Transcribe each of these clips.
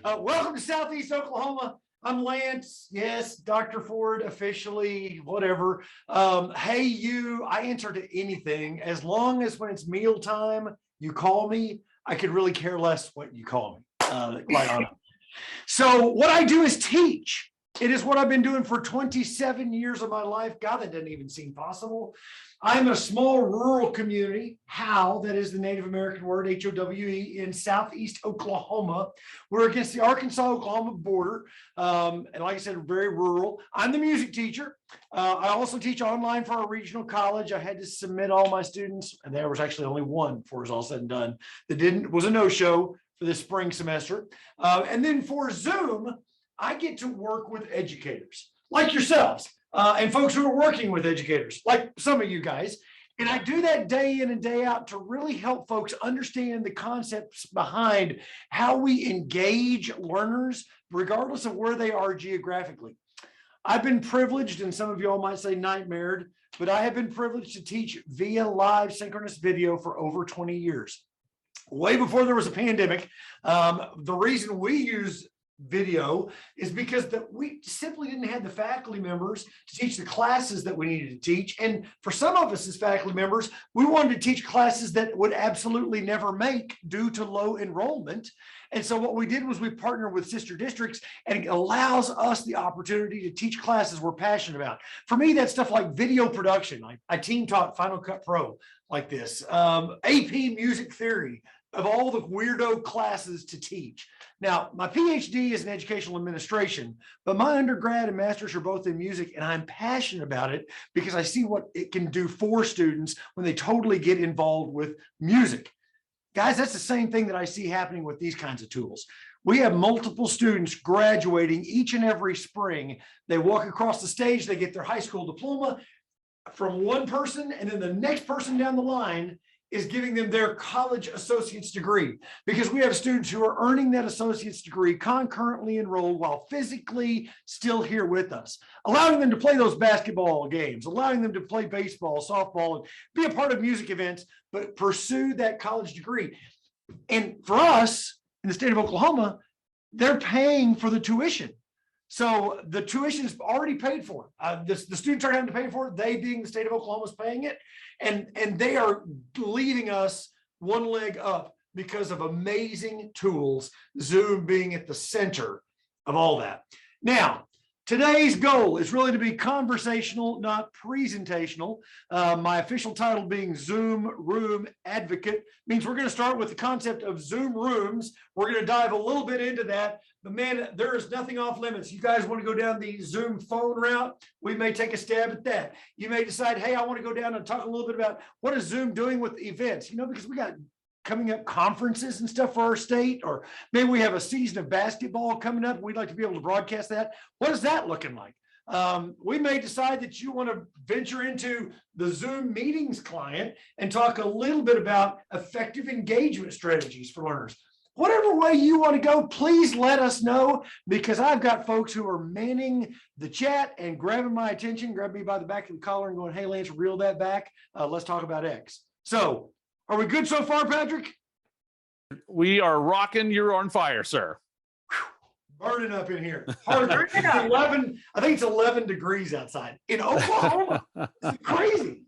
Welcome to Southeast Oklahoma. I'm Lance. Yes, Dr. Ford, officially, whatever. Hey, you, I answer to anything. As long as when it's mealtime, you call me, I could really care less what you call me. Quite honestly. So what I do is teach. It is what I've been doing for 27 years of my life. God, that doesn't even seem possible. I'm in a small rural community, Howe, that is the Native American word, H-O-W-E, in Southeast Oklahoma. We're against the Arkansas-Oklahoma border. And like I said, very rural. I'm the music teacher. I also teach online for our regional college. I had to submit all my students, and there was actually only one before it was all said and done that was a no-show for the spring semester. And then for Zoom, I get to work with educators like yourselves and folks who are working with educators like some of you guys. And I do that day in and day out to really help folks understand the concepts behind how we engage learners, regardless of where they are geographically. I've been privileged, and some of y'all might say nightmared, but I have been privileged to teach via live synchronous video for over 20 years. Way before there was a pandemic. The reason we use video is because we simply didn't have the faculty members to teach the classes that we needed to teach. And for some of us as faculty members, we wanted to teach classes that would absolutely never make due to low enrollment. And so what we did was we partnered with sister districts, and it allows us the opportunity to teach classes we're passionate about. For me, that's stuff like video production. I team taught Final Cut Pro like this, AP music theory, of all the weirdo classes to teach. Now, my PhD is in educational administration, but my undergrad and master's are both in music, and I'm passionate about it because I see what it can do for students when they totally get involved with music. Guys, that's the same thing that I see happening with these kinds of tools. We have multiple students graduating each and every spring. They walk across the stage, they get their high school diploma from one person, and then the next person down the line is giving them their college associate's degree, because we have students who are earning that associate's degree concurrently enrolled while physically still here with us, allowing them to play those basketball games, allowing them to play baseball, softball, and be a part of music events, but pursue that college degree. And for us in the state of Oklahoma, they're paying for the tuition. So the tuition is already paid for. The students aren't having to pay for it. They, being the state of Oklahoma, is paying it. And they are leading us one leg up because of amazing tools, Zoom being at the center of all that. Now, today's goal is really to be conversational, not presentational. My official title being Zoom Room Advocate means we're going to start with the concept of Zoom rooms. We're going to dive a little bit into that. But man, there is nothing off limits. You guys want to go down the Zoom phone route? We may take a stab at that. You may decide, hey, I want to go down and talk a little bit about what is Zoom doing with events, because we got coming up conferences and stuff for our state, or maybe we have a season of basketball coming up. We'd like to be able to broadcast that. What is that looking like? We may decide that you want to venture into the Zoom meetings client and talk a little bit about effective engagement strategies for learners. Whatever way you want to go, please let us know, because I've got folks who are manning the chat and grabbing my attention, grabbing me by the back of the collar and going, hey, Lance, reel that back. Let's talk about X. So are we good so far, Patrick? We are rocking. You're on fire, sir. Burning up in here. Hard. 11, I think it's 11 degrees outside in Oklahoma. It's crazy.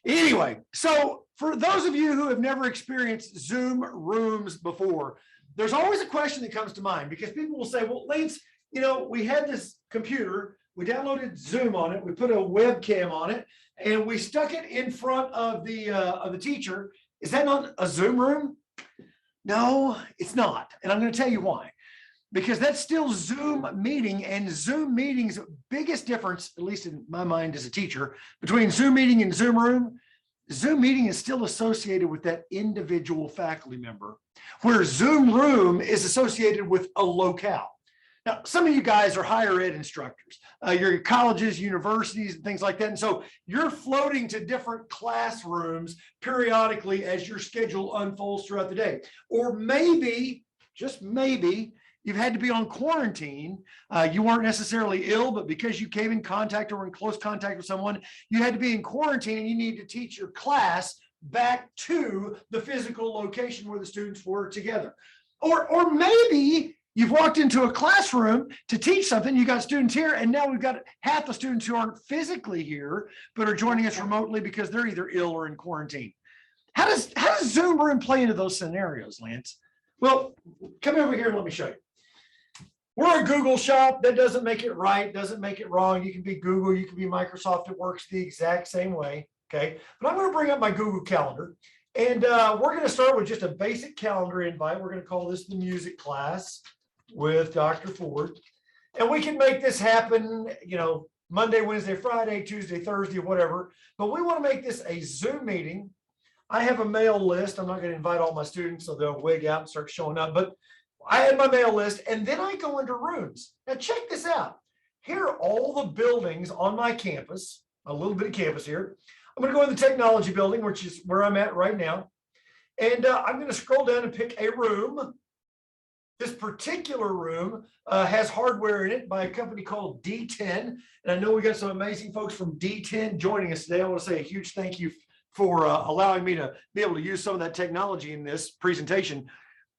Anyway, so for those of you who have never experienced Zoom rooms before, there's always a question that comes to mind, because people will say, well, Lance, we had this computer, we downloaded Zoom on it, we put a webcam on it, and we stuck it in front of the teacher. Is that not a Zoom room? No, it's not. And I'm going to tell you why. Because that's still Zoom meeting, and Zoom meetings, biggest difference, at least in my mind as a teacher, between Zoom meeting and Zoom room, Zoom meeting is still associated with that individual faculty member, where Zoom room is associated with a locale. Now, some of you guys are higher ed instructors. You're at colleges, universities, and things like that. And so you're floating to different classrooms periodically as your schedule unfolds throughout the day. Or maybe, just maybe, you've had to be on quarantine. You weren't necessarily ill, but because you came in contact or were in close contact with someone, you had to be in quarantine, and you need to teach your class back to the physical location where the students were together. Or maybe You've walked into a classroom to teach something. You got students here, and now we've got half the students who aren't physically here, but are joining us remotely because they're either ill or in quarantine. How does Zoom Room play into those scenarios, Lance? Well, come over here and let me show you. We're a Google shop. That doesn't make it right, doesn't make it wrong. You can be Google, you can be Microsoft. It works the exact same way. Okay, but I'm going to bring up my Google Calendar, and we're going to start with just a basic calendar invite. We're going to call this the music class with Dr. Ford, and we can make this happen, you know, Monday, Wednesday, Friday, Tuesday, Thursday, whatever. But we want to make this a Zoom meeting. I have a mail list. I'm not going to invite all my students so they'll wig out and start showing up, but I had my mail list, and then I go into rooms. Now check this out. Here are all the buildings on my campus, a little bit of campus here. I'm going to go in the technology building, which is where I'm at right now. And I'm going to scroll down and pick a room. This particular room has hardware in it by a company called D10. And I know we got some amazing folks from D10 joining us today. I want to say a huge thank you for allowing me to be able to use some of that technology in this presentation.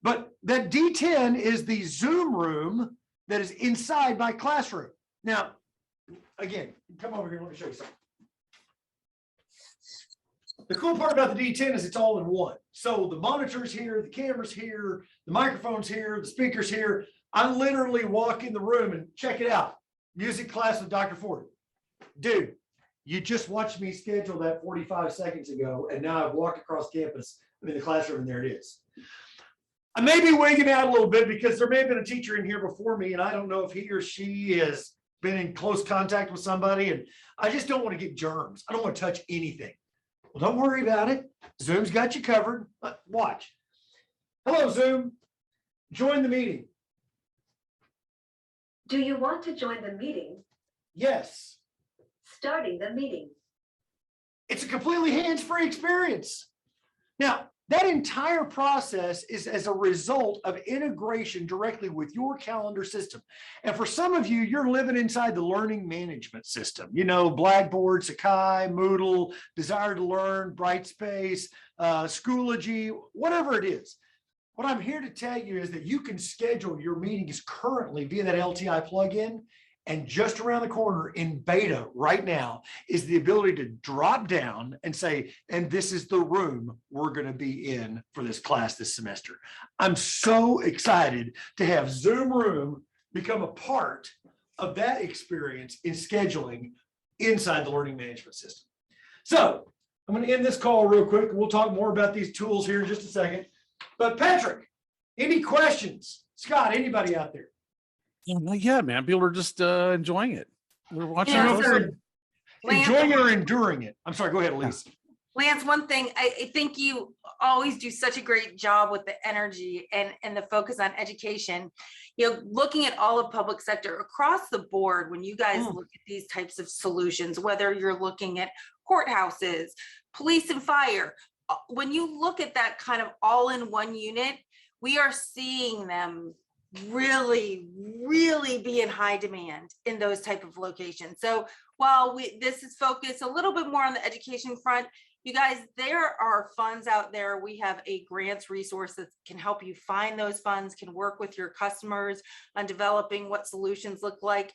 But that D10 is the Zoom room that is inside my classroom. Now, again, come over here and let me show you something. The cool part about the D10 is it's all in one. So the monitor's here, the camera's here, the microphone's here, the speaker's here. I literally walk in the room and check it out. Music class with Dr. Ford. Dude, you just watched me schedule that 45 seconds ago, and now I've walked across campus. I'm in the classroom, and there it is. I may be wigging out a little bit because there may have been a teacher in here before me, and I don't know if he or she has been in close contact with somebody, and I just don't want to get germs. I don't want to touch anything. Well, don't worry about it. Zoom's got you covered. Watch. Hello, Zoom. Join the meeting. Do you want to join the meeting? Yes. Starting the meeting. It's a completely hands-free experience. Now, that entire process is as a result of integration directly with your calendar system. And for some of you, you're living inside the learning management system. You know, Blackboard, SHI, Moodle, Desire to Learn, Brightspace, Schoology, whatever it is. What I'm here to tell you is that you can schedule your meetings currently via that LTI plugin. And just around the corner in beta right now is the ability to drop down and say, and this is the room we're going to be in for this class this semester. I'm so excited to have Zoom Room become a part of that experience in scheduling inside the learning management system. So I'm going to end this call real quick. We'll talk more about these tools here in just a second. But Patrick, any questions? Scott, anybody out there? Yeah, man. People are just enjoying it. We're watching. Enjoying it or enduring it? I'm sorry. Go ahead, Elise. Lance, one thing, I think you always do such a great job with the energy and the focus on education. You know, looking at all of public sector across the board, when you guys look at these types of solutions, whether you're looking at courthouses, police and fire, when you look at that kind of all in one unit, we are seeing them really be in high demand in those type of locations. So while this is focused a little bit more on the education front, you guys, there are funds out there. We have a grants resource that can help you find those funds, can work with your customers on developing what solutions look like,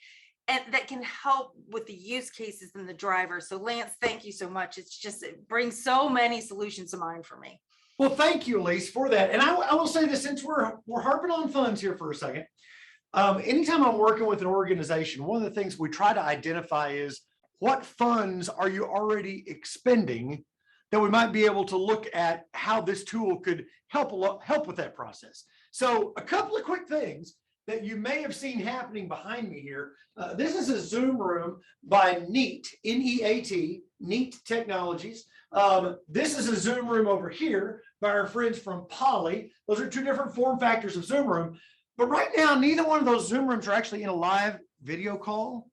and that can help with the use cases and the drivers. So Lance, thank you so much. It's just, it brings so many solutions to mind for me. Well, thank you, Elise, for that. And I will say this, since we're harping on funds here for a second, anytime I'm working with an organization, one of the things we try to identify is what funds are you already expending that we might be able to look at how this tool could help with that process. So a couple of quick things that you may have seen happening behind me here. This is a Zoom room by Neat, N-E-A-T, Neat Technologies. This is a Zoom room over here by our friends from Poly. Those are two different form factors of Zoom room. But right now, neither one of those Zoom rooms are actually in a live video call.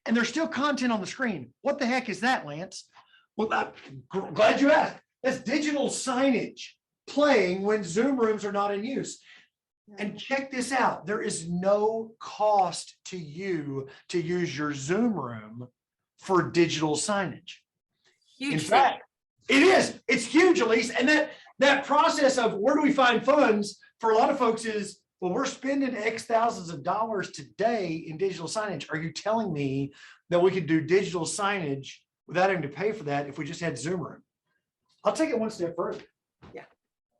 And there's still content on the screen. What the heck is that, Lance? Well, I'm glad you asked. That's digital signage playing when Zoom rooms are not in use. And check this out. There is no cost to you to use your Zoom room for digital signage. Huge. In fact, it is. It's huge, Elise. And that process of where do we find funds for a lot of folks is well, we're spending X thousands of dollars today in digital signage. Are you telling me that we could do digital signage without having to pay for that if we just had Zoom Room? I'll take it one step further. Yeah.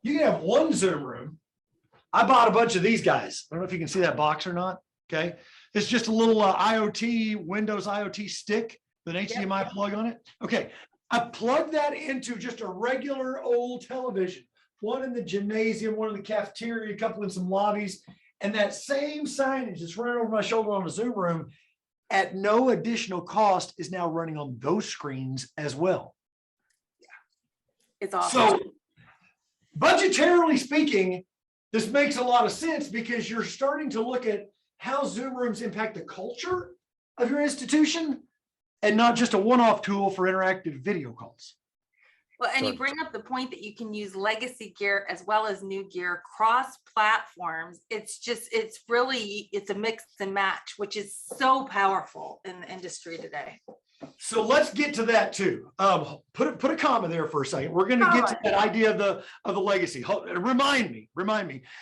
You can have one Zoom Room. I bought a bunch of these guys. I don't know if you can see that box or not. Okay. It's just a little IoT, Windows IoT stick with an HDMI plug on it. Okay. I plugged that into just a regular old television, one in the gymnasium, one in the cafeteria, a couple in some lobbies. And that same signage that's running over my shoulder on the Zoom Room at no additional cost is now running on those screens as well. It's awesome. So budgetarily speaking, this makes a lot of sense because you're starting to look at how Zoom Rooms impact the culture of your institution and not just a one-off tool for interactive video calls. Well, and you bring up the point that you can use legacy gear as well as new gear cross platforms. It's a mix and match, which is so powerful in the industry today. So let's get to that too. Put a comma there for a second. We're going to get to that idea of the legacy. Remind me.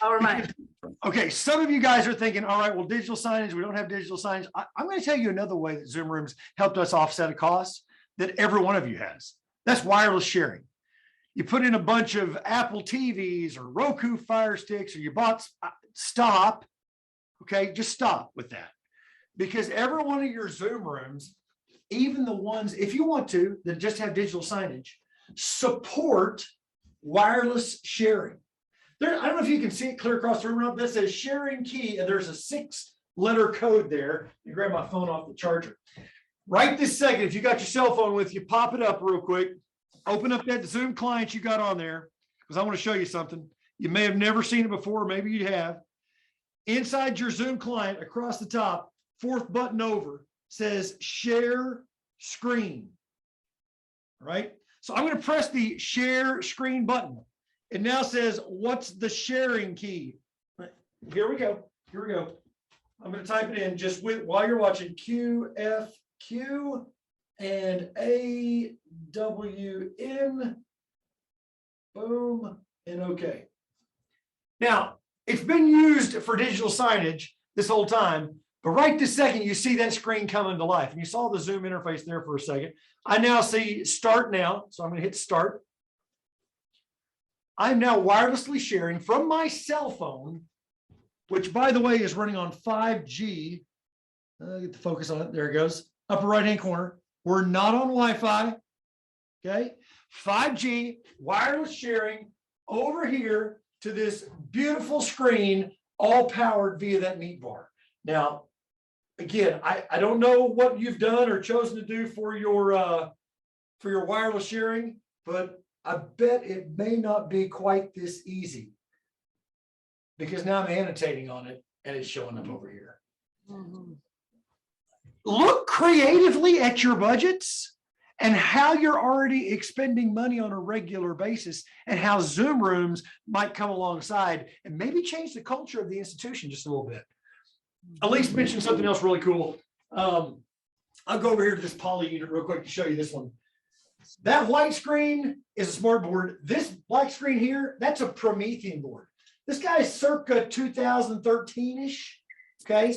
I'll remind you. Okay, some of you guys are thinking, all right, well, digital signage, we don't have digital signage. I'm going to tell you another way that Zoom Rooms helped us offset a cost that every one of you has. That's wireless sharing. You put in a bunch of Apple TVs or Roku Fire Sticks, or you bought, stop. Okay, just stop with that. Because every one of your Zoom Rooms, even the ones, if you want to, that just have digital signage, support wireless sharing. There, I don't know if you can see it clear across the room, that says sharing key, and there's a 6-letter code there. You grab my phone off the charger. Right this second, if you got your cell phone with you, pop it up real quick. Open up that Zoom client you got on there, because I want to show you something. You may have never seen it before, maybe you have. Inside your Zoom client, across the top, 4th button over, says share screen. All right. So I'm going to press the share screen button. It now says, what's the sharing key? Here we go. I'm going to type it in just while you're watching QFQ and AWN. Boom and okay. Now it's been used for digital signage this whole time. But right this second, you see that screen coming to life. And you saw the Zoom interface there for a second. I now see start now. So I'm going to hit start. I'm now wirelessly sharing from my cell phone, which, by the way, is running on 5G. Get the focus on it. There it goes. Upper right-hand corner. We're not on Wi-Fi. Okay. 5G wireless sharing over here to this beautiful screen, all powered via that neat bar. Now, again, I don't know what you've done or chosen to do for your wireless sharing, but I bet it may not be quite this easy, because now I'm annotating on it and it's showing up over here. Mm-hmm. Look creatively at your budgets and how you're already expending money on a regular basis, and how Zoom Rooms might come alongside and maybe change the culture of the institution just a little bit. Elise mentioned something else really cool. I'll go over here to this poly unit real quick to show you this one. That white screen is a smart board. This black screen here, that's a Promethean board. This guy's circa 2013-ish. Okay.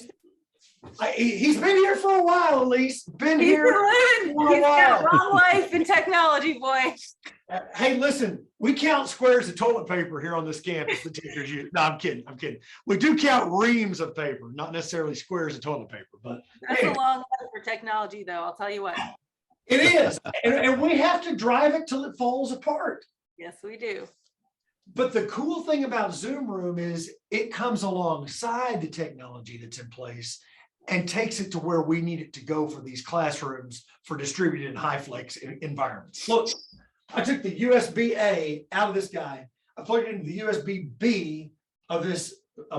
He's been here for a while, Elise. He's got long life in technology, boy. Hey, listen, we count squares of toilet paper here on this campus. The teachers use. No, I'm kidding. We do count reams of paper, not necessarily squares of toilet paper. But that's a long life for technology, though. I'll tell you what. It is, and we have to drive it till it falls apart. Yes, we do. But the cool thing about Zoom Room is it comes alongside the technology that's in place and takes it to where we need it to go for these classrooms for distributed and high flex environments. Look, I took the USB-A out of this guy. I plugged it into the USB-B of this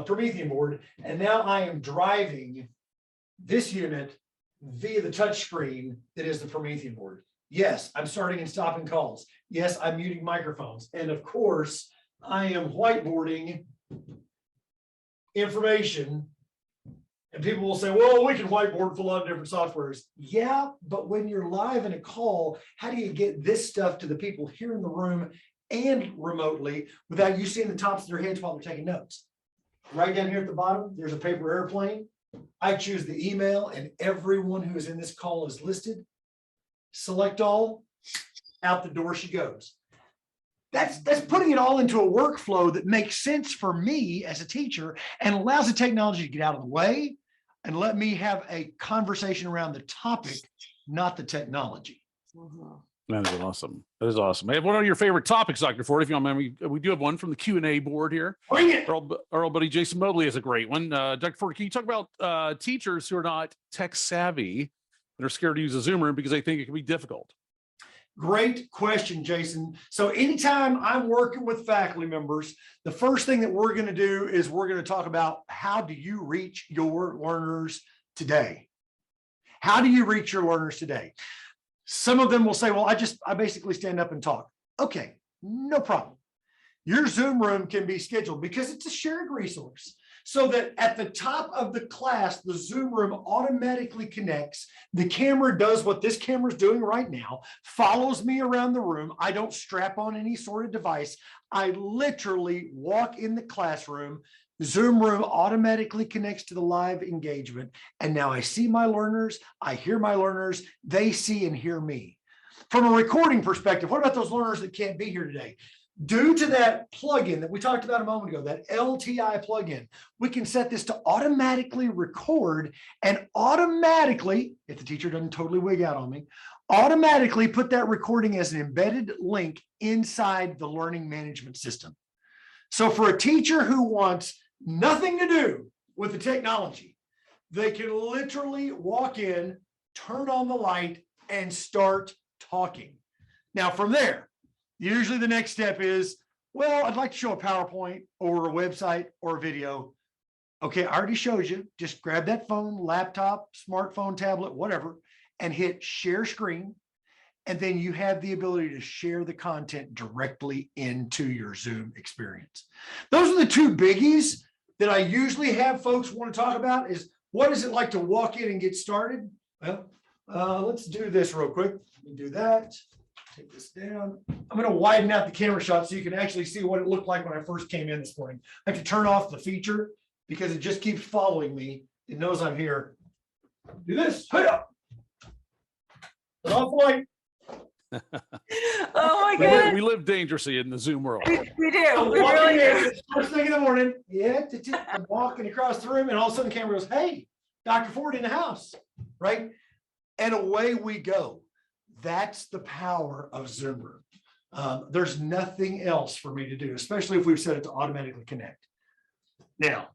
Promethean board, and now I am driving this unit via the touch screen that is the Promethean board. Yes, I'm starting and stopping calls. Yes, I'm muting microphones. And of course, I am whiteboarding information. And people will say, well, we can whiteboard with a lot of different softwares. Yeah, but when you're live in a call, how do you get this stuff to the people here in the room and remotely without you seeing the tops of their heads while they're taking notes? Right down here at the bottom, there's a paper airplane. I choose the email and everyone who is in this call is listed. Select all, out the door she goes. That's putting it all into a workflow that makes sense for me as a teacher and allows the technology to get out of the way and let me have a conversation around the topic, not the technology. That is awesome. That is awesome. Hey, what are your favorite topics, Dr. Ford? If you don't mind, we do have one from the Q&A board here. Bring it. Our old buddy Jason Mobley has a great one. Dr. Ford, can you talk about teachers who are not tech savvy and are scared to use a Zoom room because they think it can be difficult? Great question, Jason. So anytime I'm working with faculty members, the first thing that we're going to do is we're going to talk about how do you reach your learners today? How do you reach your learners today? Some of them will say, well, I basically stand up and talk. Okay, no problem. Your Zoom room can be scheduled because it's a shared resource. So that at the top of the class, the Zoom room automatically connects. The camera does what this camera is doing right now, follows me around the room. I don't strap on any sort of device. I literally walk in the classroom. Zoom room automatically connects to the live engagement. And now I see my learners. I hear my learners. They see and hear me. From a recording perspective, what about those learners that can't be here today? Due to that plugin that we talked about a moment ago, that LTI plugin, we can set this to automatically record and automatically, if the teacher doesn't totally wig out on me, automatically put that recording as an embedded link inside the learning management system. So for a teacher who wants nothing to do with the technology, they can literally walk in, turn on the light, and start talking. Now from there, usually the next step is, well, I'd like to show a PowerPoint or a website or a video. Okay, I already showed you. Just grab that phone, laptop, smartphone, tablet, whatever, and hit share screen. And then you have the ability to share the content directly into your Zoom experience. Those are the two biggies that I usually have folks want to talk about is what is it like to walk in and get started? Well, let's do this real quick. Let me do that. Take this down. I'm going to widen out the camera shot so you can actually see what it looked like when I first came in this morning. I have to turn off the feature because it just keeps following me. It knows I'm here. Do this. Hi-ya. Turn off the light. Oh my goodness. We live dangerously in the Zoom world. We do. I'm We walking really in, do. it's first thing in the morning. Yeah, I'm walking across the room, and all of a sudden the camera goes, "Hey, Dr. Ford in the house," right? And away we go. That's the power of Zoom Room. There's nothing else for me to do, especially if we've set it to automatically connect. Now,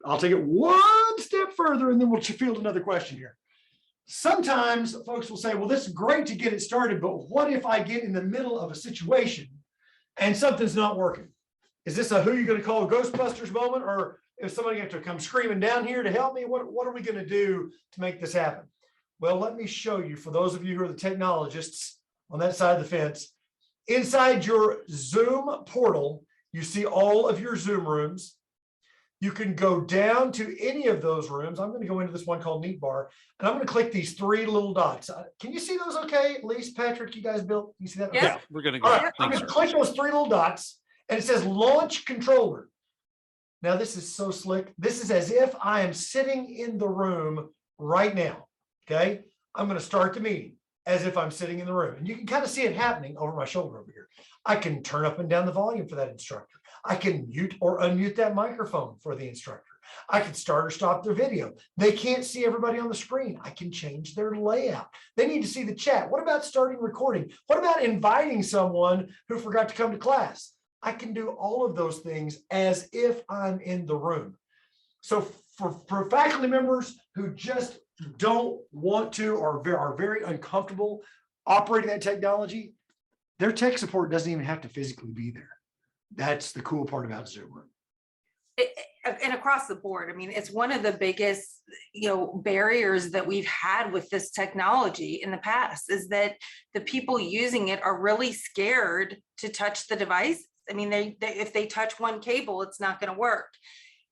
I'll take it one step further, and then we'll field another question here. Sometimes folks will say, well, this is great to get it started, but what if I get in the middle of a situation and something's not working? Is this a who you going to call Ghostbusters moment, or is somebody going to come screaming down here to help me? What are we going to do to make this happen? Well, let me show you, for those of you who are the technologists on that side of the fence, inside your Zoom portal, you see all of your Zoom rooms. You can go down to any of those rooms. I'm going to go into this one called Neat Bar, and I'm going to click these three little dots. Can you see those okay? At least, Patrick, you guys built, you see that? Yeah. Yeah, we're going to go. All right, I'm going to click those three little dots, and it says launch controller. Now, this is so slick. This is as if I am sitting in the room right now. Okay, I'm going to start the meeting as if I'm sitting in the room, and you can kind of see it happening over my shoulder over here. I can turn up and down the volume for that instructor. I can mute or unmute that microphone for the instructor. I can start or stop their video. They can't see everybody on the screen. I can change their layout. They need to see the chat. What about starting recording? What about inviting someone who forgot to come to class? I can do all of those things as if I'm in the room. So for faculty members who just don't want to or are very uncomfortable operating that technology, their tech support doesn't even have to physically be there. That's the cool part about Zoom Room. And across the board, I mean, it's one of the biggest, barriers that we've had with this technology in the past is that the people using it are really scared to touch the device. I mean, they if they touch one cable, it's not going to work.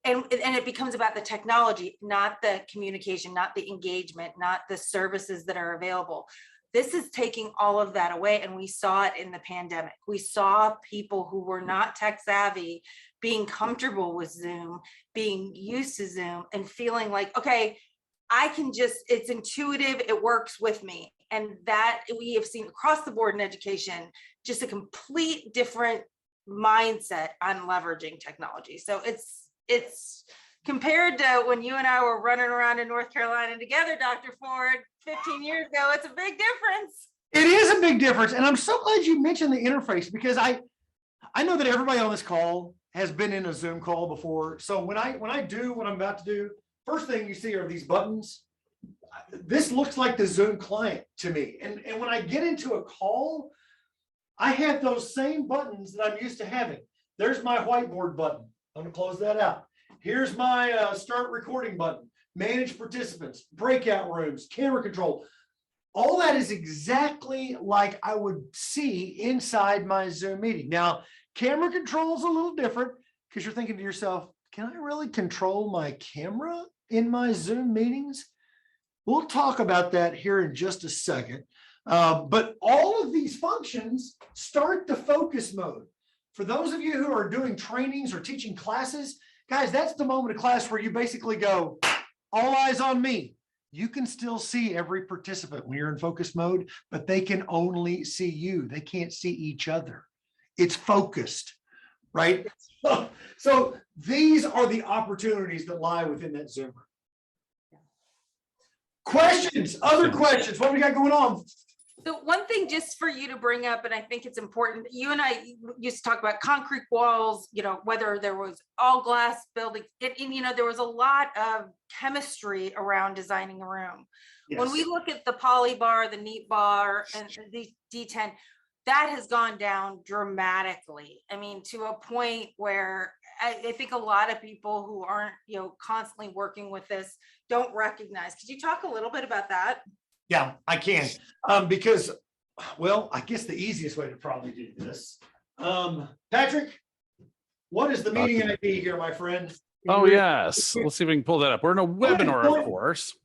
And it becomes about the technology, not the communication, not the engagement, not the services that are available. This is taking all of that away. And we saw it in the pandemic. We saw people who were not tech savvy being comfortable with Zoom, being used to Zoom, and feeling like, okay, I can just, it's intuitive, it works with me. And that we have seen across the board in education, just a complete different mindset on leveraging technology. So it's compared to when you and I were running around in North Carolina together, Dr. Ford, 15 years ago, it's a big difference. It is a big difference. And I'm so glad you mentioned the interface, because I know that everybody on this call has been in a Zoom call before. So when I do what I'm about to do, first thing you see are these buttons. This looks like the Zoom client to me. And when I get into a call, I have those same buttons that I'm used to having. There's my whiteboard button. I'm gonna close that out. Here's my start recording button, manage participants, breakout rooms, camera control. All that is exactly like I would see inside my Zoom meeting. Now, camera control is a little different, because you're thinking to yourself, can I really control my camera in my Zoom meetings? We'll talk about that here in just a second. But all of these functions start the focus mode. For those of you who are doing trainings or teaching classes, guys, that's the moment of class where you basically go, all eyes on me. You can still see every participant when you're in focus mode, but they can only see you. They can't see each other. It's focused, right? So these are the opportunities that lie within that Zoom room. Questions, other questions, what we got going on? So one thing just for you to bring up, and I think it's important, you and I used to talk about concrete walls, whether there was all glass buildings, and there was a lot of chemistry around designing a room. Yes. When we look at the poly bar, the neat bar, and the D10, that has gone down dramatically. I mean, to a point where I think a lot of people who aren't, constantly working with this don't recognize. Could you talk a little bit about that? Yeah, I can. Because, well, I guess the easiest way to probably do this. Patrick, what is the meeting ID here, my friend? Oh, yes. Let's see if we can pull that up. We're in a webinar, of course.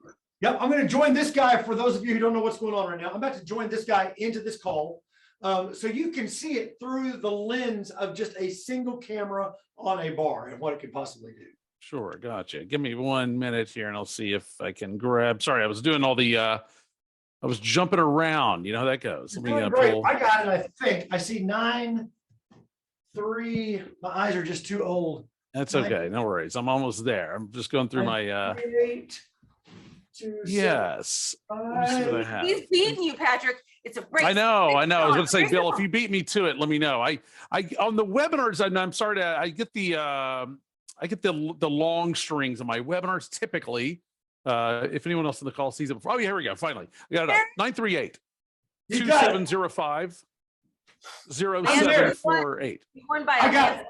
Yep, I'm going to join this guy. For those of you who don't know what's going on right now, I'm about to join this guy into this call. So you can see it through the lens of just a single camera on a bar and what it could possibly do. Sure, gotcha. Give me 1 minute here and I'll see if I can grab. Sorry, I was doing all the I was jumping around. You know how that goes. Let me great. I got it. I think I see 9, 3. My eyes are just too old. That's okay. No worries. I'm almost there. I'm just going through my 8, 2, yes. Let me see what I have. He's beating you, Patrick. It's a race. I know. I was going to say, Bill, if you beat me to it, let me know. I on the webinars, I'm sorry to, I get the long strings of my webinars typically. If anyone else in the call sees it before. Oh, yeah, here we go. Finally, I got it up. 938 2705 0748. I got it.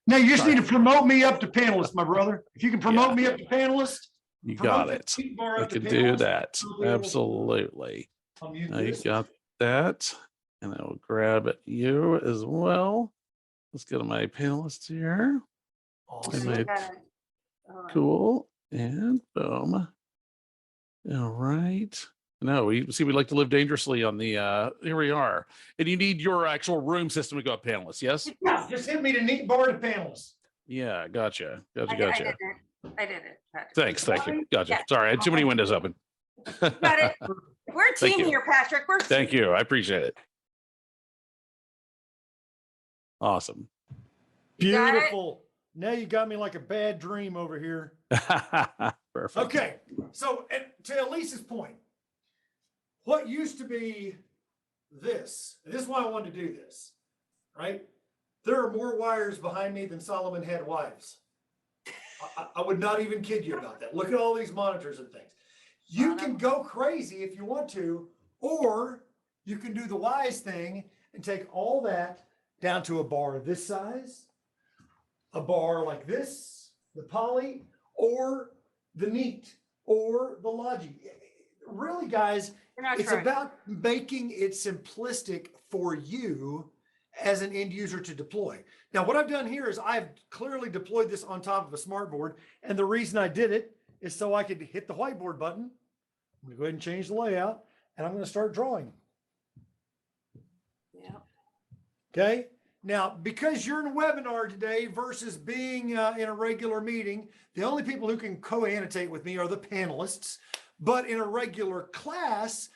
Now you just need to promote me up to panelist, my brother. If you can promote me up to panelist, you got it. I can do that. Absolutely. I got that. And I will grab you as well. Let's go to my panelists here. Awesome. Cool. And boom. All right. No, we like to live dangerously on the here we are. And you need your actual room system to go up panelists, yes? Yeah, just hit me to neat bar to panelists. Yeah, gotcha. I did it. Thanks, thank you. Gotcha. Yeah. Sorry, I had too many windows open. Got it. We're a team here, Patrick. Thank you. I appreciate it. Awesome. Beautiful. Now you got me like a bad dream over here. Perfect. Okay. So to Elise's point, what used to be this is why I wanted to do this, right? There are more wires behind me than Solomon had wives. I would not even kid you about that. Look at all these monitors and things. You can go crazy if you want to, or you can do the wise thing and take all that down to a bar this size, a bar like this, the poly, or the neat, or the logi. Really, guys, it's about making it simplistic for you as an end user to deploy. Now, what I've done here is I've clearly deployed this on top of a smart board. And the reason I did it is so I could hit the whiteboard button. I'm gonna go ahead and change the layout and I'm gonna start drawing. Yeah. Okay. Now, because you're in a webinar today versus being in a regular meeting, the only people who can co-annotate with me are the panelists. But in a regular class,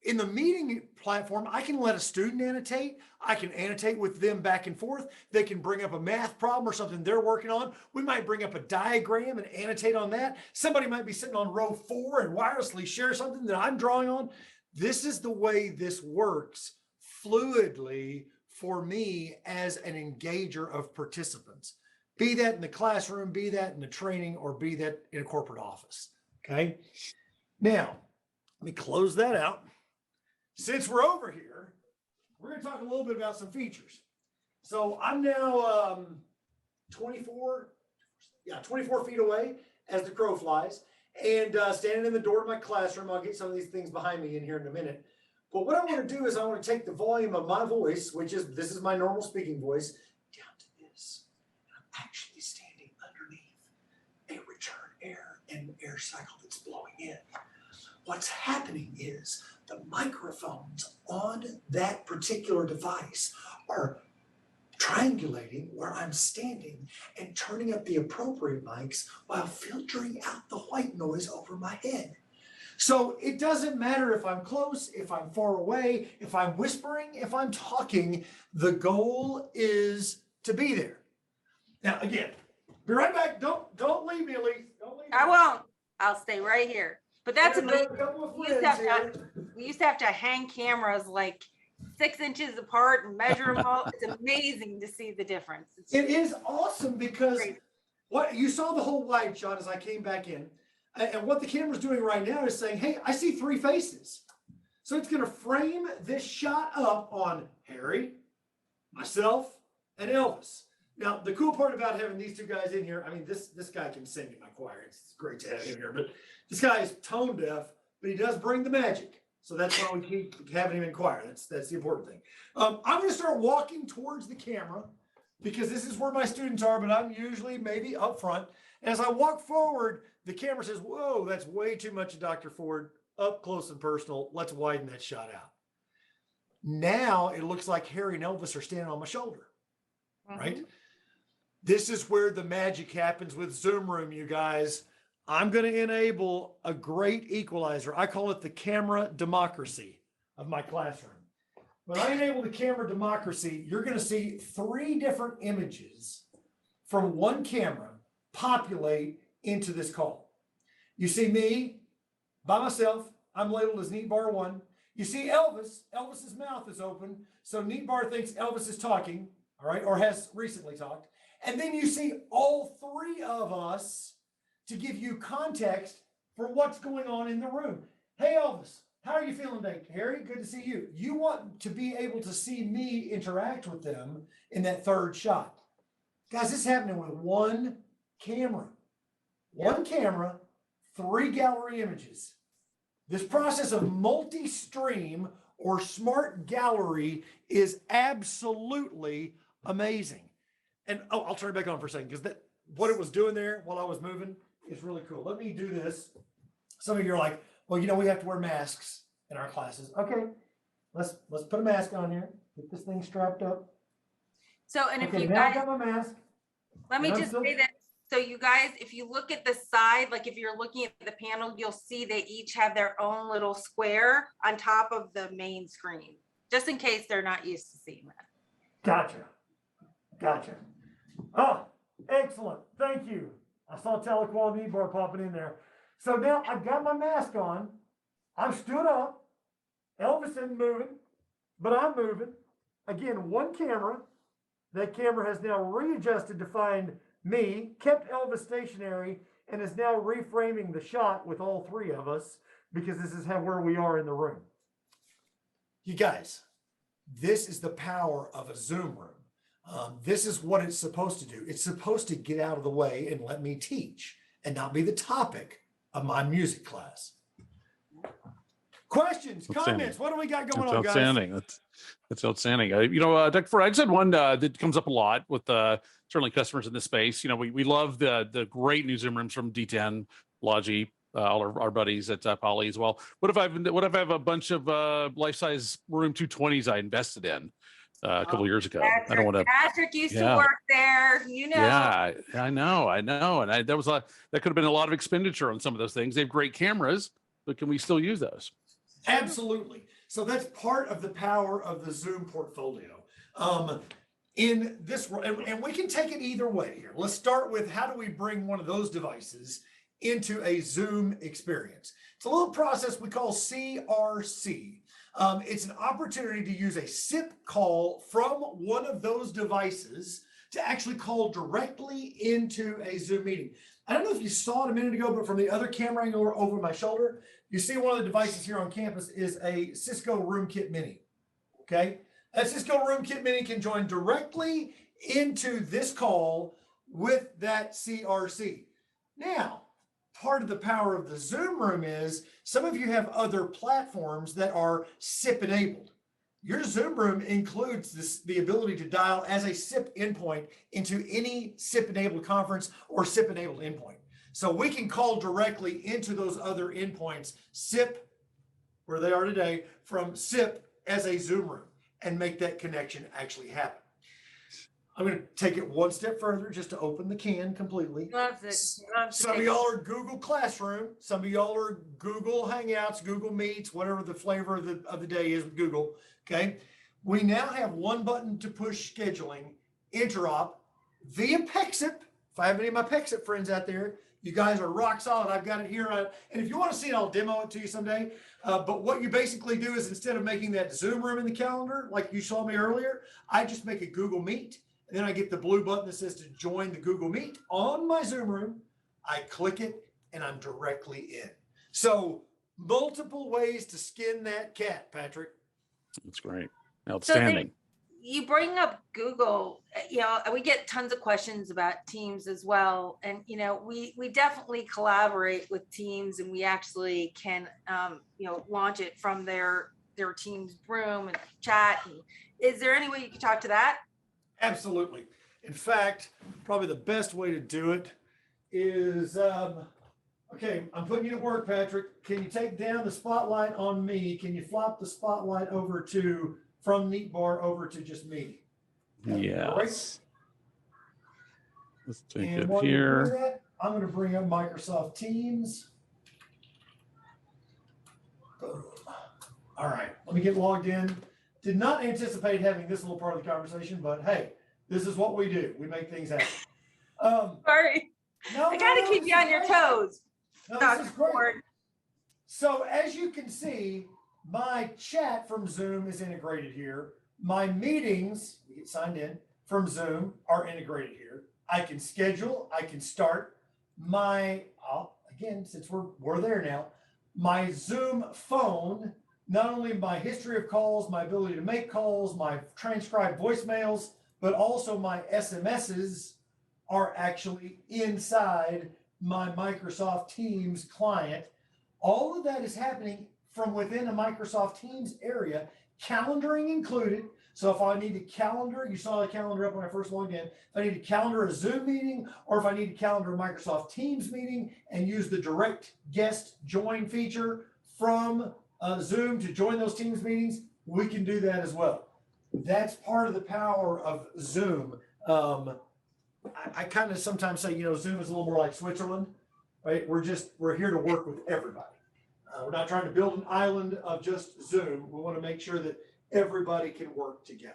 in the meeting platform, I can let a student annotate. I can annotate with them back and forth. They can bring up a math problem or something they're working on. We might bring up a diagram and annotate on that. Somebody might be sitting on row 4 and wirelessly share something that I'm drawing on. This is the way this works fluidly for me as an engager of participants. Be that in the classroom, be that in the training, or be that in a corporate office. Okay. Now, let me close that out. Since we're over here, we're going to talk a little bit about some features. So I'm now 24 feet away as the crow flies, and standing in the door of my classroom. I'll get some of these things behind me in here in a minute. But what I want to do is I want to take the volume of my voice, this is my normal speaking voice, down to this. I'm actually standing underneath a return air and air cycle that's blowing in. What's happening is the microphones on that particular device are triangulating where I'm standing and turning up the appropriate mics while filtering out the white noise over my head. So it doesn't matter if I'm close, if I'm far away, if I'm whispering, if I'm talking, the goal is to be there. Now, again, be right back. Don't leave me, Elise. Don't leave me. I won't. I'll stay right here. But that's amazing. We used to have to hang cameras like 6 inches apart and measure them all. It's amazing to see the difference. It is awesome because what you saw the whole wide shot as I came back in. And what the camera's doing right now is saying, hey, I see 3 faces. So it's going to frame this shot up on Harry, myself, and Elvis. Now, the cool part about having these 2 guys in here, I mean, this guy can sing in my choir. It's great to have him here. But this guy is tone deaf, but he does bring the magic. So that's why we keep having him in choir. That's the important thing. I'm going to start walking towards the camera because this is where my students are, but I'm usually maybe up front. As I walk forward, the camera says, whoa, that's way too much of Dr. Ford, up close and personal. Let's widen that shot out. Now it looks like Harry and Elvis are standing on my shoulder, right? This is where the magic happens with Zoom Room, you guys. I'm going to enable a great equalizer. I call it the camera democracy of my classroom. When I enable the camera democracy, you're going to see 3 different images from one camera populate into this call. You see me by myself. I'm labeled as neat bar 1. You see Elvis. Elvis's mouth is open. So neat bar thinks Elvis is talking, all right, or has recently talked. And then you see all 3 of us to give you context for what's going on in the room. Hey, Elvis, how are you feeling today? Harry, good to see you. You want to be able to see me interact with them in that 3rd shot. Guys, this is happening with one camera. One camera, 3 gallery images. This process of multi-stream or smart gallery is absolutely amazing. And I'll turn it back on for a second because what it was doing there while I was moving is really cool. Let me do this. Some of you are like, well, we have to wear masks in our classes. Okay, let's put a mask on here. Get this thing strapped up. So, and if you now guys, I got my mask. let me just say that. So you guys, if you look at the side, like if you're looking at the panel, you'll see they each have their own little square on top of the main screen, just in case they're not used to seeing that. Gotcha. Oh, excellent. Thank you. I saw telequality bar popping in there. So now I've got my mask on. I'm stood up. Elvis isn't moving, but I'm moving. Again, one camera. That camera has now readjusted to find me, kept Elvis stationary, and is now reframing the shot with all 3 of us because this is where we are in the room. You guys, this is the power of a Zoom room. This is what it's supposed to do. It's supposed to get out of the way and let me teach and not be the topic of my music class. Questions, comments, what do we got going on, guys? Outstanding. That's outstanding. Dr. Ford, I just had one that comes up a lot with certainly customers in this space. We love the great new Zoom rooms from D10, Logi, all our buddies at Poly as well. What if I have a bunch of life-size room 220s I invested in? a couple years ago. I don't Patrick, want to. Patrick used to Yeah. work there, you know. Yeah, I know. And that was that could have been a lot of expenditure on some of those things. They have great cameras, but can we still use those? Absolutely. So that's part of the power of the Zoom portfolio. In this, and we can take it either way here. Let's start with how do we bring one of those devices into a Zoom experience? It's a little process we call CRC. It's an opportunity to use a SIP call from one of those devices to actually call directly into a Zoom meeting. I don't know if you saw it a minute ago, but from the other camera angle over my shoulder, you see one of the devices here on campus is a Cisco RoomKit Mini, okay? That Cisco RoomKit Mini can join directly into this call with that CRC. Now, part of the power of the Zoom Room is some of you have other platforms that are SIP enabled. Your Zoom Room includes the ability to dial as a SIP endpoint into any SIP enabled conference or SIP enabled endpoint. So we can call directly into those other endpoints, SIP, where they are today, from SIP as a Zoom Room and make that connection actually happen. I'm going to take it one step further just to open the can completely. Loves it. Some of y'all are Google Classroom. Some of y'all are Google Hangouts, Google Meets, whatever the flavor of the day is with Google. Okay. We now have one button to push scheduling, interop via Pexip. If I have any of my Pexip friends out there, you guys are rock solid. I've got it here. And if you want to see it, I'll demo it to you someday. But what you basically do is instead of making that Zoom room in the calendar, like you saw me earlier, I just make a Google Meet. And then I get the blue button that says to join the Google Meet on my Zoom room. I click it and I'm directly in. So multiple ways to skin that cat, Patrick. That's great. Outstanding. You bring up Google, and we get tons of questions about Teams as well. And, we definitely collaborate with Teams, and we actually can, launch it from their Teams room and chat. And is there any way you can talk to that? Absolutely. In fact, probably the best way to do it is, okay, I'm putting you to work, Patrick. Can you take down the spotlight on me? Can you flop the spotlight over from Neatbar over to just me? Yes. Let's take And it while you're doing here. that, I'm going to bring up Microsoft Teams. Boom. All right, let me get logged in. Did not anticipate having this little part of the conversation, but hey, this is what we do. We make things happen. Sorry. I got to keep you on your toes. No, Dr. this is great. Ford. So as you can see, my chat from Zoom is integrated here. My meetings, we get signed in from Zoom, are integrated here. I can schedule, I can start again, since we're there now, my Zoom phone, not only my history of calls, my ability to make calls, my transcribed voicemails, but also my SMSs are actually inside my Microsoft Teams client. All of that is happening from within a Microsoft Teams area, calendaring included. So if I need to calendar, you saw the calendar up when I first logged in. If I need to calendar a Zoom meeting, or if I need to calendar a Microsoft Teams meeting and use the direct guest join feature from Zoom to join those Teams meetings, we can do that as well. That's part of the power of Zoom. I kind of sometimes say, Zoom is a little more like Switzerland, right? We're here to work with everybody. We're not trying to build an island of just Zoom. We want to make sure that everybody can work together.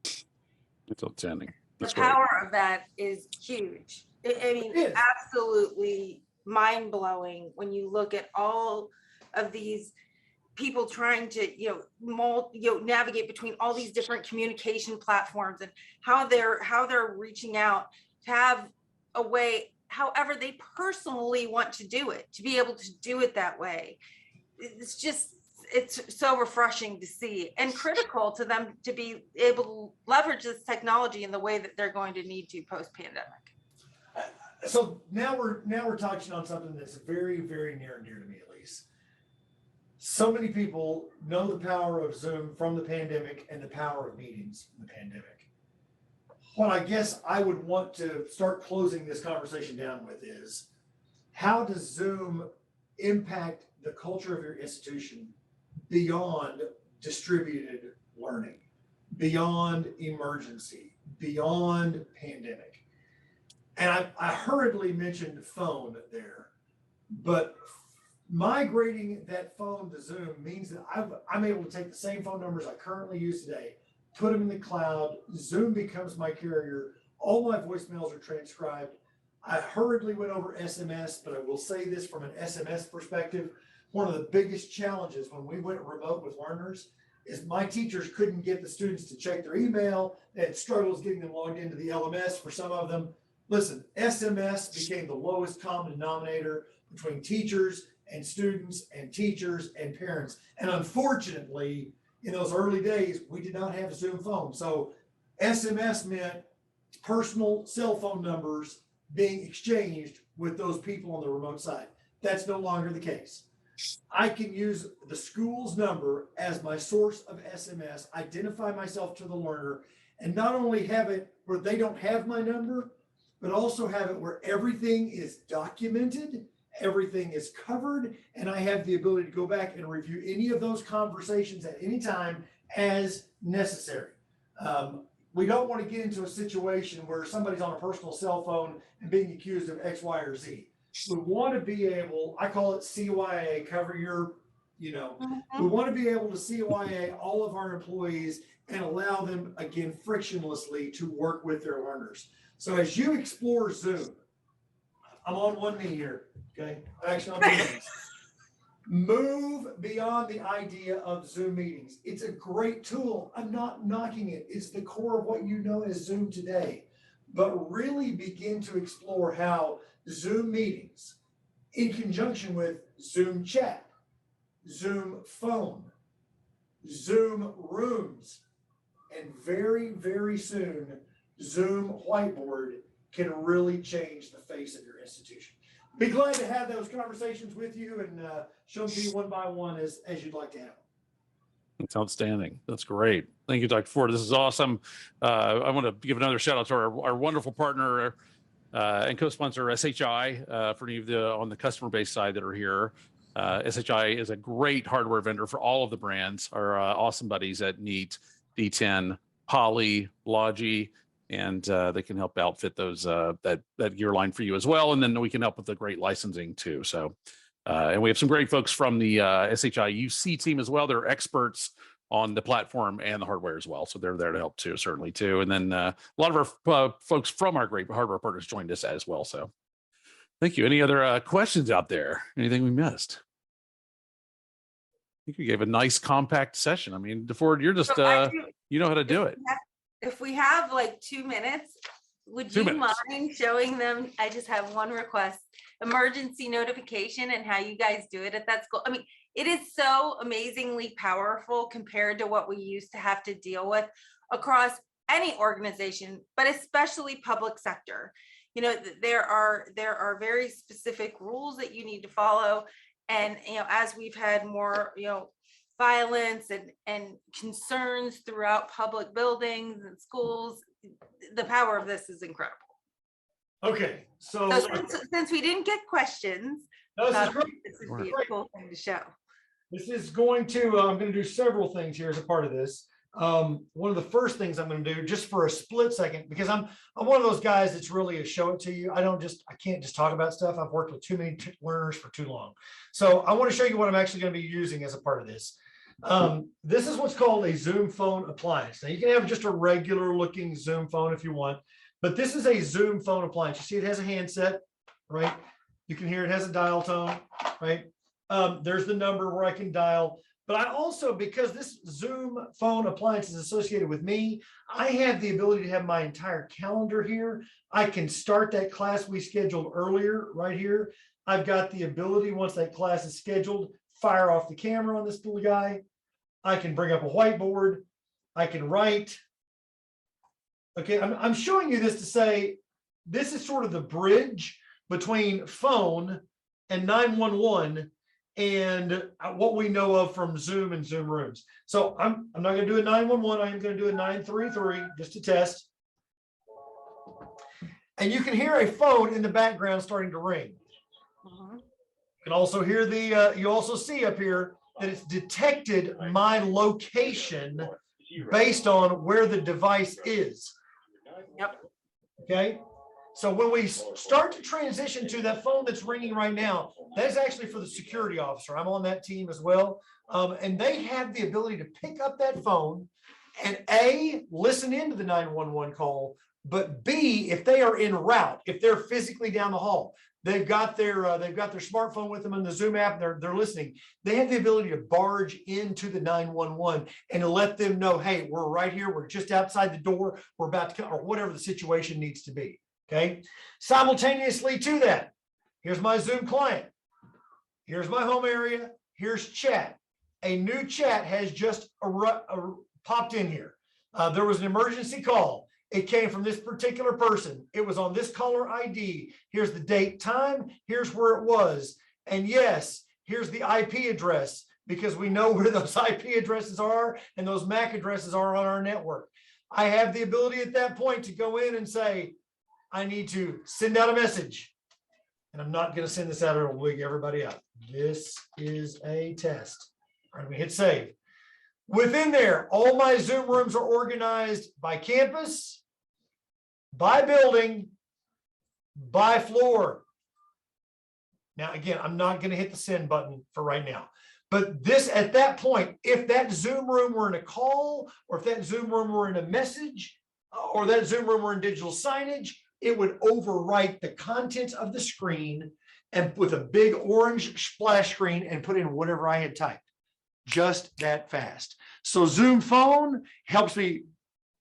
It's outstanding. That's The great. power of that is huge. I mean, It is. absolutely mind blowing when you look at all of these people trying to, navigate between all these different communication platforms and how they're reaching out to have a way, however they personally want to do it, to be able to do it that way. It's so refreshing to see, and critical to them to be able to leverage this technology in the way that they're going to need to post-pandemic. So now we're touching on something that's very, very near and dear to me, at least. So many people know the power of Zoom from the pandemic and the power of meetings in the pandemic. What I guess I would want to start closing this conversation down with is, how does Zoom impact the culture of your institution beyond distributed learning, beyond emergency, beyond pandemic. And I hurriedly mentioned phone there, but migrating that phone to Zoom means that I'm able to take the same phone numbers I currently use today, put them in the cloud. Zoom becomes my carrier. All my voicemails are transcribed. I hurriedly went over SMS, but I will say this from an SMS perspective. One of the biggest challenges when we went remote with learners is my teachers couldn't get the students to check their email. They had struggles getting them logged into the LMS for some of them. Listen, SMS became the lowest common denominator between teachers and students and teachers and parents. And unfortunately, in those early days, we did not have Zoom phone. So SMS meant personal cell phone numbers being exchanged with those people on the remote side. That's no longer the case. I can use the school's number as my source of SMS, identify myself to the learner, and not only have it where they don't have my number, but also have it where everything is documented, everything is covered, and I have the ability to go back and review any of those conversations at any time as necessary. We don't want to get into a situation where somebody's on a personal cell phone and being accused of X, Y, or Z. We want to be able, I call it CYA, cover your, we want to be able to CYA all of our employees and allow them, again, frictionlessly to work with their learners. So as you explore Zoom, I'm on one knee here, okay? Actually, on two knees. Move beyond the idea of Zoom meetings. It's a great tool. I'm not knocking it. It's the core of what you know as Zoom today. But really begin to explore how Zoom meetings, in conjunction with Zoom chat, Zoom phone, Zoom rooms, and very, very soon, Zoom whiteboard can really change the face of your institution. Be glad to have those conversations with you and show them to you one by one as you'd like to have them. That's outstanding. That's great. Thank you, Dr. Ford. This is awesome. I want to give another shout out to our wonderful partner and co-sponsor SHI for any of the on the customer base side that are here. SHI is a great hardware vendor for all of the brands. Our awesome buddies at Neat, D10, Poly, Logi, and they can help outfit those that gear line for you as well. And then we can help with the great licensing too. So, and we have some great folks from the SHI UC team as well. They're experts on the platform and the hardware as well. So they're there to help too, certainly too. And then a lot of our folks from our great hardware partners joined us as well. So thank you. Any other questions out there? Anything we missed? I think you gave a nice compact session. I mean, DeFord, you're just, you know how to do it. If we have like 2 minutes, would you mind showing them? I just have one request: emergency notification and how you guys do it at that school. I mean, it is so amazingly powerful compared to what we used to have to deal with across any organization, but especially public sector. You know, there are very specific rules that you need to follow. And, you know, as we've had more, violence and concerns throughout public buildings and schools, the power of this is incredible. Okay, so since we didn't get questions, this would be a cool thing to show. This is going to, I'm going to do several things here as a part of this. One of the first things I'm going to do, just for a split second, because I'm one of those guys that's really a show it to you. I can't just talk about stuff. I've worked with too many learners for too long. So I want to show you what I'm actually going to be using as a part of this. This is what's called a Zoom phone appliance. Now you can have just a regular looking Zoom phone if you want, but this is a Zoom phone appliance. You see it has a handset, right? You can hear it has a dial tone, right? There's the number where I can dial. But I also, because this Zoom phone appliance is associated with me, I have the ability to have my entire calendar here. I can start that class we scheduled earlier right here. I've got the ability, once that class is scheduled, fire off the camera on this little guy. I can bring up a whiteboard. I can write. Okay, I'm showing you this to say, this is sort of the bridge between phone and 911 and what we know of from Zoom and Zoom rooms. So I'm not going to do a 911. I am going to do a 933 just to test. And you can hear a phone in the background starting to ring. You can also hear the, you also see up here that it's detected my location based on where the device is. Yep. Okay, so when we start to transition to that phone that's ringing right now, that is actually for the security officer. I'm on that team as well. And they have the ability to pick up that phone and A, listen into the 911 call, but B, if they are en route, if they're physically down the hall, they've got their smartphone with them in the Zoom app, they're listening. They have the ability to barge into the 911 and to let them know, hey, we're right here. We're just outside the door. We're about to come, or whatever the situation needs to be. Okay. Simultaneously to that, here's my Zoom client. Here's my home area. Here's chat. A new chat has just popped in here. There was an emergency call. It came from this particular person. It was on this caller ID. Here's the date, time. Here's where it was. And yes, here's the IP address, because we know where those IP addresses are and those MAC addresses are on our network. I have the ability at that point to go in and say, I need to send out a message. And I'm not going to send this out or it'll wig everybody out. This is a test. All right, we hit save. Within there, all my Zoom rooms are organized by campus, by building, by floor. Now, again, I'm not going to hit the send button for right now. But this, at that point, if that Zoom room were in a call, or if that Zoom room were in a message, or that Zoom room were in digital signage, it would overwrite the content of the screen and with a big orange splash screen and put in whatever I had typed. Just that fast. So Zoom phone helps me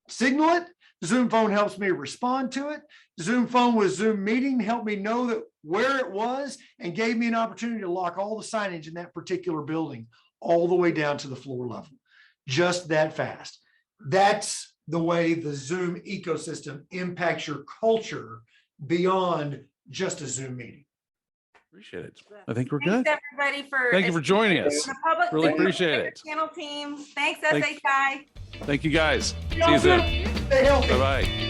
signal it. Zoom phone helps me respond to it. Zoom phone with Zoom meeting helped me know that where it was and gave me an opportunity to lock all the signage in that particular building all the way down to the floor level. Just that fast. That's the way the Zoom ecosystem impacts your culture beyond just a Zoom meeting. Appreciate it. I think we're good. Thanks everybody for. Thank you for joining us. The public Really sector appreciate it. Channel team. Thanks, Thank- SHI. Thank you guys. See you soon. Stay healthy. Bye-bye.